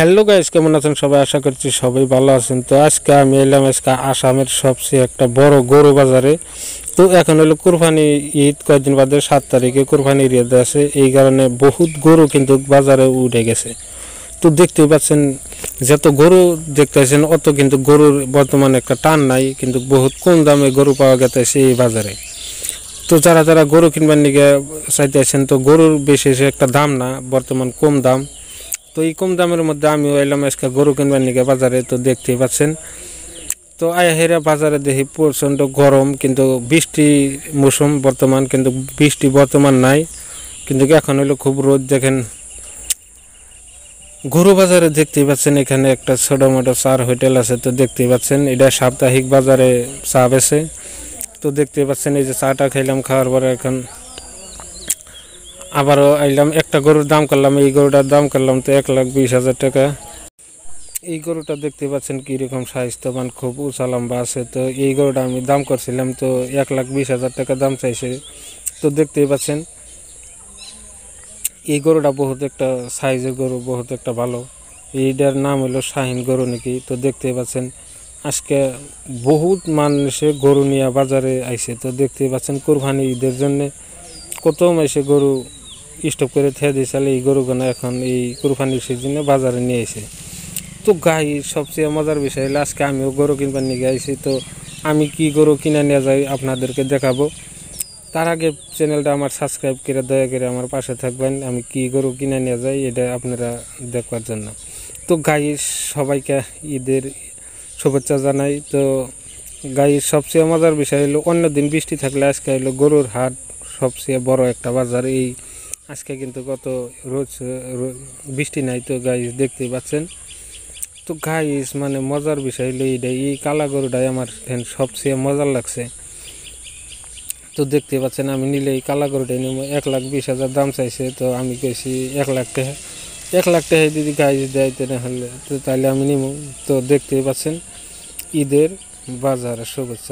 Hello guys, কেমন আছেন সবাই? আশা করছি সবাই ভালো আছেন। তো আজকে আমি এলাম আসামের সবচেয়ে একটা বড় গরু বাজারে। তো এখন হলো কুরবানি ঈদ, কয়েকদিন বাদে 7 তারিখে কুরবানির ঈদ আছে, এই কারণে বহুত গরু কিন্তু বাজারে উঠে গেছে। তো দেখতেই পাচ্ছেন, যত গরু দেখতেছেন অত কিন্তু গরুর বর্তমানে একটা টান নাই, কিন্তু বহুত কম দামে গরু পাওয়া গেছে এই বাজারে। তো যারা যারা গরু কিনবার নিকে চাইতেছেন, তো গরুর বিশেষ একটা দাম না, বর্তমান কম দাম। তো এই কম দামের মধ্যে আমিও এলাম আজকে গরু কিনবার নিকে বাজারে। তো দেখতেই পাচ্ছেন, তো হেরা বাজারে দেখি প্রচণ্ড গরম, কিন্তু বৃষ্টি মৌসুম বর্তমান, কিন্তু বৃষ্টি বর্তমান নাই, কিন্তু এখন হলো খুব রোদ। দেখেন গরু বাজারে দেখতেই পাচ্ছেন, এখানে একটা ছোটো মোটো চার হোটেল আছে। তো দেখতেই পাচ্ছেন এটা সাপ্তাহিক বাজারে চা বেছে। তো দেখতেই পাচ্ছেন এই যে চাটা খাইলাম, খাওয়ার পরে এখন আবারও আইলাম, একটা গরুর দাম করলাম, এই গরুটার দাম করলাম তো 1,20,000 টাকা। এই গরুটা দেখতে পাচ্ছেন কীরকম স্বাস্থ্যবান, খুব উঁচা লম্বা আছে। তো এই গরুটা আমি দাম করছিলাম, তো 1,20,000 টাকা দাম চাইছে। তো দেখতেই পাচ্ছেন এই গরুটা বহুত একটা সাইজের গরু, বহুত একটা ভালো। এইটার নাম হলো শাহিন গরু নাকি। তো দেখতেই পাচ্ছেন আজকে বহুত মানুষে গরু নিয়ে বাজারে আইছে। তো দেখতেই পাচ্ছেন কুরবানি ঈদের জন্যে কত মাসে গরু স্টপ করে থেয়ে দিয়েছিল, এই গরুগুলো এখন এই কুরবানির সিজনে বাজারে নিয়ে এসে। তো গাই সবচেয়ে মজার বিষয় হলো আজকে আমিও গরু কিনবার নিয়ে আইছি। তো আমি কি গরু কিনে নিয়ে যাই আপনাদেরকে দেখাবো। তার আগে চ্যানেলটা আমার সাবস্ক্রাইব করে দয়া করে আমার পাশে থাকবেন, আমি কি গরু কিনে নিয়ে যাই এটা আপনারা দেখবার জন্য। তো গাই সবাইকে ঈদের শুভেচ্ছা জানাই। তো গাই সবচেয়ে মজার বিষয় হলো অন্য দিন বৃষ্টি থাকলে আজকে হলো গরুর হাট, সবচেয়ে বড় একটা বাজার। এই আজকে কিন্তু কত রোজ বৃষ্টি নাই। তো গাইস দেখতেই পাচ্ছেন। তো গাইস মানে মজার বিষয় হলো এইটাই, এই কালা গরুটাই আমার সবচেয়ে মজার লাগছে। তো দেখতে পাচ্ছেন আমি নিলে এই কালা গরুটাই নিব, 1,20,000 দাম চাইছে। তো আমি কইছি 1,00,000 টাকা, 1,00,000 টাকা যদি গাইস দেয় তাহলে তো তাহলে আমি নিব। তো দেখতেই পাচ্ছেন ঈদের বাজার শুভেচ্ছা।